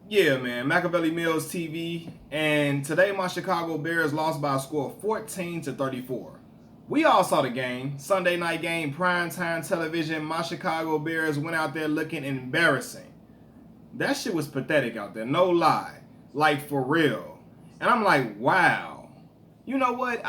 Yeah, man, Machiavelli Mills TV, and today my Chicago Bears lost by a score of 14-34. We all saw the game, Sunday night game, primetime television. My Chicago Bears went out there looking embarrassing. That shit was pathetic out there, no lie, like for real. And I'm like, wow. You know what?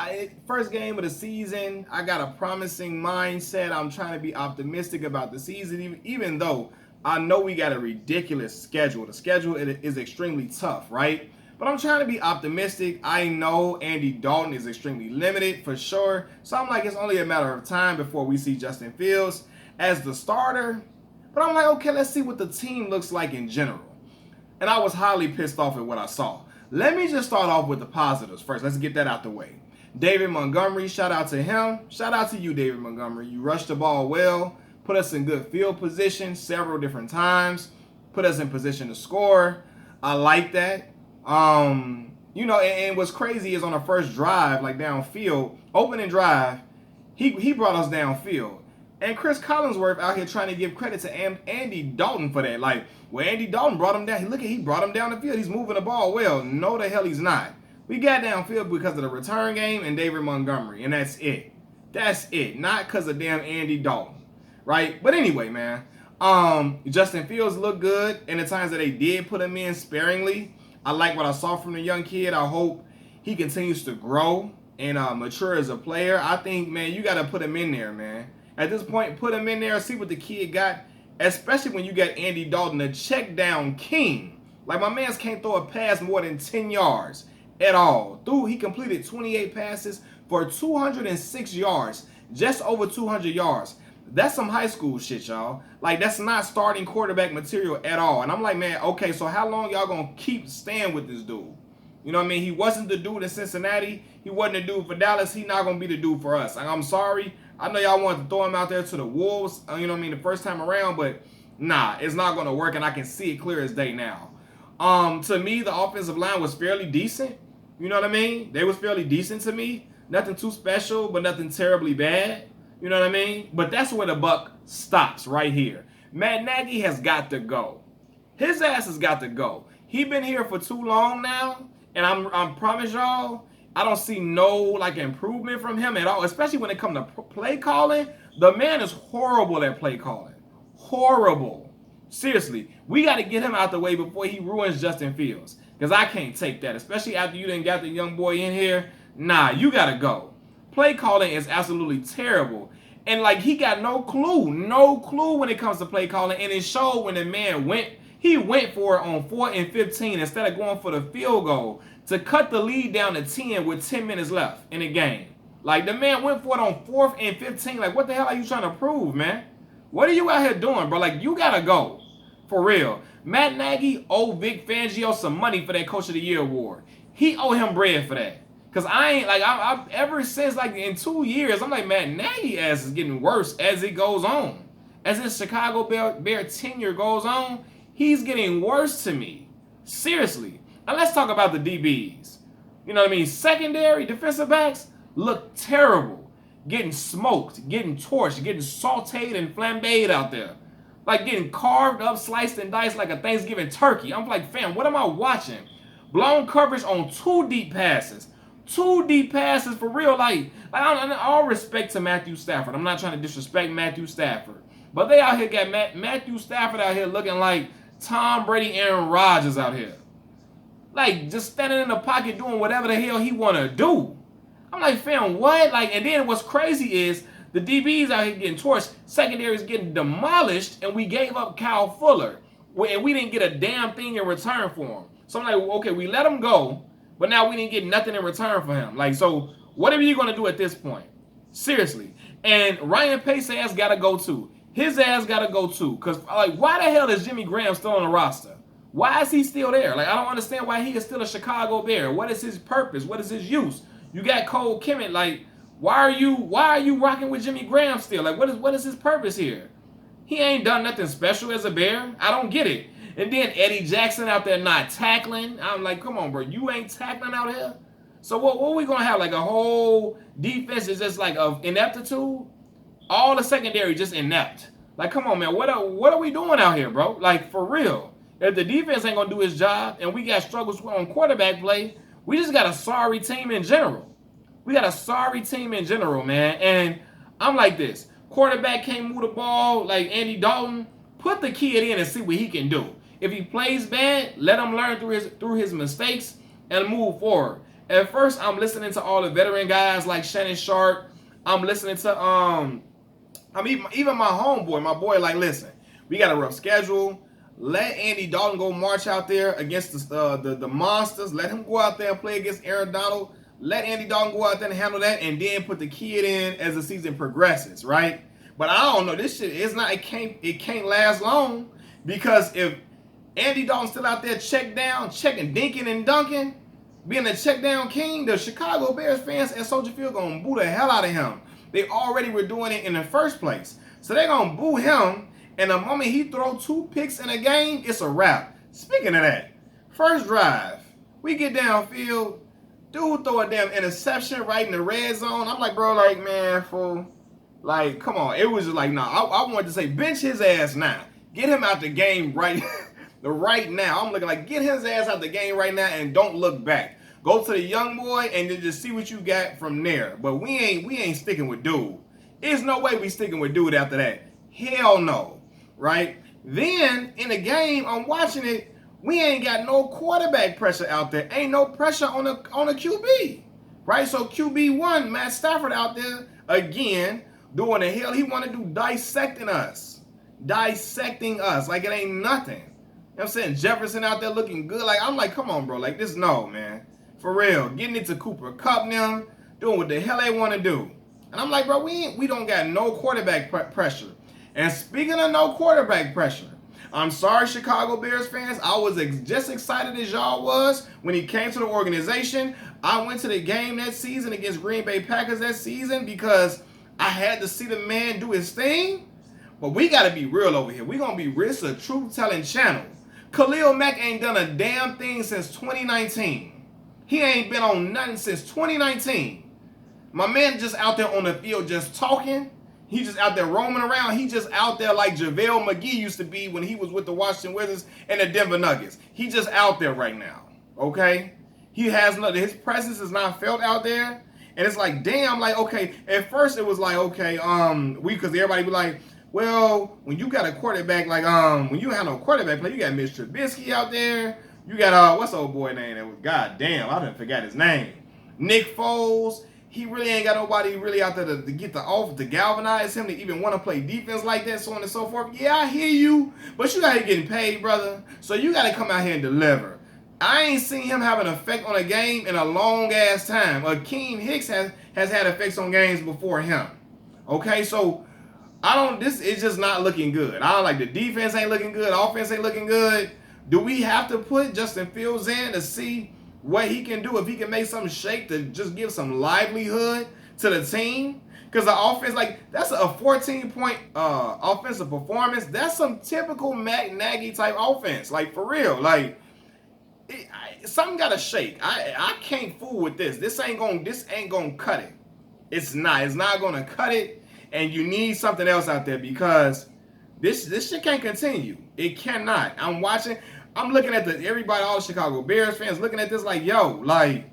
First game of the season, I got a promising mindset. I'm trying to be optimistic about the season, even though I know we got a ridiculous schedule. The schedule is extremely tough, right? But I'm trying to be optimistic. I know Andy Dalton is extremely limited for sure. So I'm like, it's only a matter of time before we see Justin Fields as the starter. But I'm like, okay, let's see what the team looks like in general. And I was highly pissed off at what I saw. Let me just start off with the positives first. Let's get that out the way. David Montgomery, shout out to him. Shout out to you, David Montgomery. You rushed the ball well, put us in good field position several different times, put us in position to score. I like that. And what's crazy is on the first drive, like downfield, opening drive, he brought us downfield. And Chris Collinsworth out here trying to give credit to Andy Dalton for that. Like, well, Andy Dalton brought him down. Look, he brought him down the field. He's moving the ball well. No, the hell he's not. We got downfield because of the return game and David Montgomery, and that's it. That's it. Not because of damn Andy Dalton, right? But anyway, man, Justin Fields looked good in the times that they did put him in sparingly. I like what I saw from the young kid. I hope he continues to grow and mature as a player. I think, man, you got to put him in there, man. At this point, put him in there, see what the kid got, especially when you got Andy Dalton, a check down king. Like, my man's can't throw a pass more than 10 yards at all. He completed 28 passes for 206 yards, just over 200 yards. That's some high school shit, y'all. Like, that's not starting quarterback material at all. And I'm like, man, okay, so how long y'all gonna keep staying with this dude? You know what I mean? He wasn't the dude in Cincinnati. He wasn't the dude for Dallas. He's not gonna be the dude for us. Like, I'm sorry. I know y'all wanted to throw him out there to the Wolves, you know what I mean, the first time around, but nah, it's not going to work, and I can see it clear as day now. To me, the offensive line was fairly decent. You know what I mean? They was fairly decent to me. Nothing too special, but nothing terribly bad. You know what I mean? But that's where the buck stops right here. Matt Nagy has got to go. His ass has got to go. He been here for too long now, and I'm promise y'all, I don't see no improvement from him at all, especially when it comes to play calling. The man is horrible at play calling. Horrible. Seriously, we got to get him out the way before he ruins Justin Fields, because I can't take that, especially after you done got the young boy in here. Nah, you got to go. Play calling is absolutely terrible. And he got no clue when it comes to play calling, and it showed when the man went for it on 4th and 15 instead of going for the field goal to cut the lead down to 10 with 10 minutes left in the game. Like, the man went for it on 4th and 15. Like, what the hell are you trying to prove, man? What are you out here doing, bro? Like, you gotta go. For real. Matt Nagy owe Vic Fangio some money for that Coach of the Year award. He owe him bread for that. Because I ever since, in 2 years, I'm like, Matt Nagy ass is getting worse as it goes on. As this Chicago Bear tenure goes on, he's getting worse to me. Seriously. Now let's talk about the DBs. You know what I mean? Secondary defensive backs look terrible. Getting smoked, getting torched, getting sauteed and flambéed out there. Like getting carved up, sliced and diced like a Thanksgiving turkey. I'm like, fam, what am I watching? Blown coverage on 2 deep passes. 2 deep passes for real. All respect to Matthew Stafford. I'm not trying to disrespect Matthew Stafford. But they out here got Matthew Stafford out here looking like Tom Brady, Aaron Rodgers out here. Like, just standing in the pocket doing whatever the hell he want to do. I'm like, fam, what? And then what's crazy is the DBs out here getting torched, secondaries getting demolished, and we gave up Kyle Fuller. And we didn't get a damn thing in return for him. So I'm like, okay, we let him go, but now we didn't get nothing in return for him. So what are you going to do at this point? Seriously. And Ryan Pace ass got to go too. His ass got to go too. Because, why the hell is Jimmy Graham still on the roster? Why is he still there? I don't understand why he is still a Chicago Bear. What is his purpose? What is his use? You got Cole Kemet. Why are you rocking with Jimmy Graham still? What is his purpose here? He ain't done nothing special as a Bear. I don't get it. And then Eddie Jackson out there not tackling. I'm like, come on, bro. You ain't tackling out here? So what are we going to have? A whole defense is just of ineptitude? All the secondary just inept. Come on, man. What are we doing out here, bro? For real. If the defense ain't gonna do his job and we got struggles on quarterback play, we just got a sorry team in general. We got a sorry team in general, man. And I'm like this. Quarterback can't move the ball like Andy Dalton. Put the kid in and see what he can do. If he plays bad, let him learn through his mistakes and move forward. At first, I'm listening to all the veteran guys like Shannon Sharp. I'm listening to even my homeboy, my boy, like, listen, we got a rough schedule. Let Andy Dalton go march out there against the monsters. Let him go out there and play against Aaron Donald. Let Andy Dalton go out there and handle that, and then put the kid in as the season progresses, right? But I don't know. This shit is not. It can't last long, because if Andy Dalton's still out there checking, dinking and dunking, being a check down king, the Chicago Bears fans at Soldier Field gonna boo the hell out of him. They already were doing it in the first place, so they're gonna boo him. And the moment he throws 2 picks in a game, it's a wrap. Speaking of that, first drive, we get downfield, dude throw a damn interception right in the red zone. I'm like, bro, like, man, fool, like, come on. It was just like, nah, I wanted to say, bench his ass now. Get him out the game right now. I'm looking like, get his ass out the game right now and don't look back. Go to the young boy and then just see what you got from there. But we ain't sticking with dude. There's no way we sticking with dude after that. Hell no. Right? Then, in the game, I'm watching it, we ain't got no quarterback pressure out there. Ain't no pressure on a QB. Right? So QB1, Matt Stafford out there, again, doing the hell he want to do, dissecting us. Dissecting us like it ain't nothing. You know what I'm saying? Jefferson out there looking good. Like, I'm like, come on, bro. Like, this, no, man. For real. Getting it to Cooper Kupp now, doing what the hell they want to do. And I'm like, bro, we don't got no quarterback pressure. And speaking of no quarterback pressure, I'm sorry, Chicago Bears fans. I was just excited as y'all was when he came to the organization. I went to the game that season against Green Bay Packers that season because I had to see the man do his thing. But we got to be real over here. We're going to be real. It's a truth-telling channel. Khalil Mack ain't done a damn thing since 2019. He ain't been on nothing since 2019. My man just out there on the field just talking. He just out there roaming around. He just out there like JaVale McGee used to be when he was with the Washington Wizards and the Denver Nuggets. He just out there right now, okay? He has nothing. His presence is not felt out there. And it's like, damn, like, okay. At first it was like, okay, because everybody be like, well, when you got a quarterback, like, when you have no quarterback play, you got Mitch Trubisky out there. You got, what's the old boy name? That was, God damn, I done forgot his name. Nick Foles. He really ain't got nobody really out there to get the off to galvanize him to even want to play defense like that, so on and so forth. Yeah, I hear you, but you got to getting paid, brother. So you got to come out here and deliver. I ain't seen him have an effect on a game in a long ass time. Akeem Hicks has had effects on games before him. Okay, so this is just not looking good. I don't like the defense ain't looking good, offense ain't looking good. Do we have to put Justin Fields in to see what he can do, if he can make something shake to just give some livelihood to the team? Because the offense, like, that's a 14-point offensive performance. That's some typical Matt Nagy type offense, like, for real. Like, something got to shake. I can't fool with this. This ain't gonna cut it. It's not gonna cut it. And you need something else out there, because this shit can't continue. It cannot. I'm looking at everybody, all the Chicago Bears fans looking at this like, yo, like,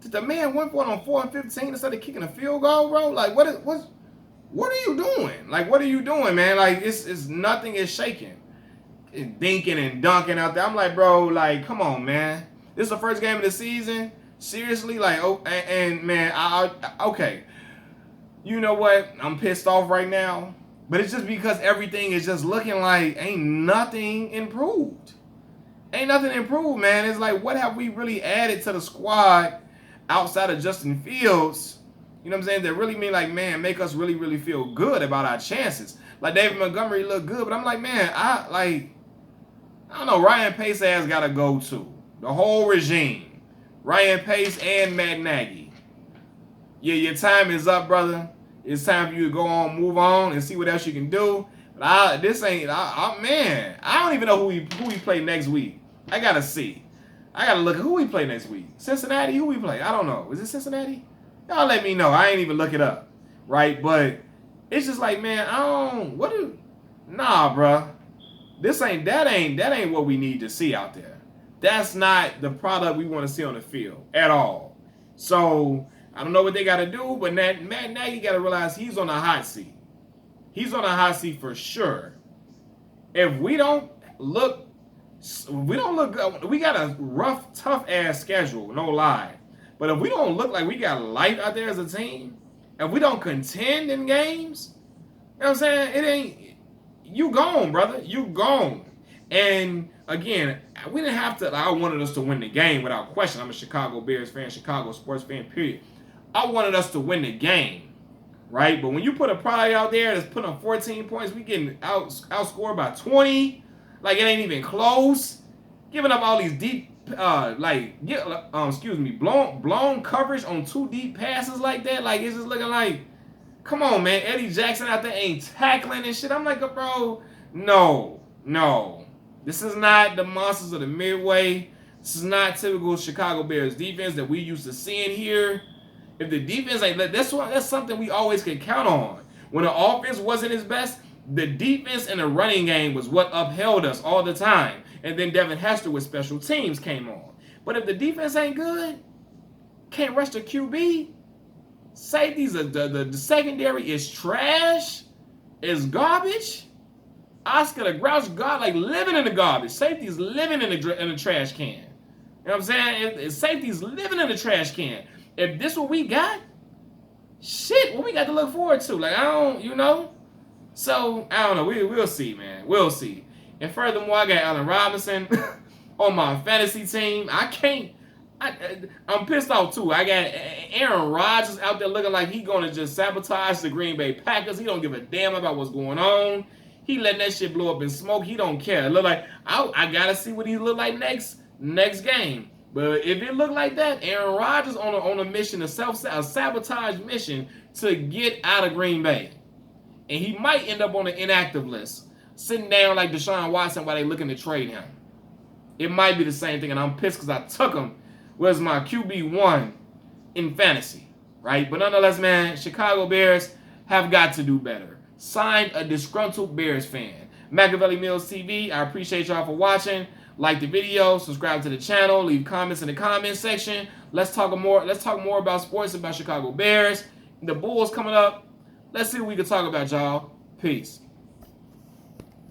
did the man went for it on 4th and 15 instead of kicking a field goal, bro? Like, what are you doing? Like, what are you doing, man? Like, it's nothing is shaking. It's dinking and dunking out there. I'm like, bro, like, come on, man. This is the first game of the season. Seriously, like, oh, and man, okay. You know what? I'm pissed off right now. But it's just because everything is just looking like ain't nothing improved. Ain't nothing improved, man. It's like, what have we really added to the squad outside of Justin Fields? You know what I'm saying? That really mean, like, man, make us really, really feel good about our chances. Like, David Montgomery looked good, but I'm like, man, I don't know. Ryan Pace has got to go too. The whole regime. Ryan Pace and Matt Nagy. Yeah, your time is up, brother. It's time for you to go on, move on, and see what else you can do. But man, I don't even know who we play next week. I got to see. I got to look at who we play next week. Cincinnati, who we play? I don't know. Is it Cincinnati? Y'all let me know. I ain't even look it up. Right? But it's just like, man, nah, bruh. that ain't what we need to see out there. That's not the product we want to see on the field at all. So I don't know what they got to do, but now you got to realize he's on a hot seat. He's on a hot seat for sure. If we don't look good, we got a rough, tough ass schedule, no lie. But if we don't look like we got life out there as a team, if we don't contend in games, you know what I'm saying? It ain't, you gone, brother. You gone. And again, we didn't have to, I wanted us to win the game without question. I'm a Chicago Bears fan, Chicago sports fan, period. I wanted us to win the game, right? But when you put a product out there that's putting up 14 points, we getting outscored by 20. Like, it ain't even close. Giving up all these deep, blown coverage on 2 deep passes like that. Like, it's just looking like, come on, man. Eddie Jackson out there ain't tackling and shit. I'm like, bro, no. This is not the monsters of the Midway. This is not typical Chicago Bears defense that we used to seeing here. If the defense ain't, that's something we always could count on. When the offense wasn't its best, the defense and the running game was what upheld us all the time. And then Devin Hester with special teams came on. But if the defense ain't good, can't rush the QB, safeties, the secondary is trash, is garbage. Oscar the Grouch, God, like living in the garbage. Safety's living in the trash can. You know what I'm saying? Safety's living in the trash can. If this what we got, shit, what we got to look forward to? Like, I don't, you know? So, I don't know. We'll see, man. We'll see. And furthermore, I got Allen Robinson on my fantasy team. I'm pissed off, too. I got Aaron Rodgers out there looking like he's going to just sabotage the Green Bay Packers. He don't give a damn about what's going on. He letting that shit blow up in smoke. He don't care. It look like, I got to see what he look like next game. But if it look like that, Aaron Rodgers on a mission, a sabotage mission to get out of Green Bay. And he might end up on the inactive list, sitting down like Deshaun Watson while they looking to trade him. It might be the same thing, and I'm pissed because I took him was my QB1 in fantasy, right? But nonetheless, man, Chicago Bears have got to do better. Signed a disgruntled Bears fan. Machiavelli Mills TV, I appreciate y'all for watching. Like the video, subscribe to the channel, leave comments in the comment section. Let's talk more about sports, about Chicago Bears. The Bulls coming up. Let's see what we can talk about, y'all. Peace.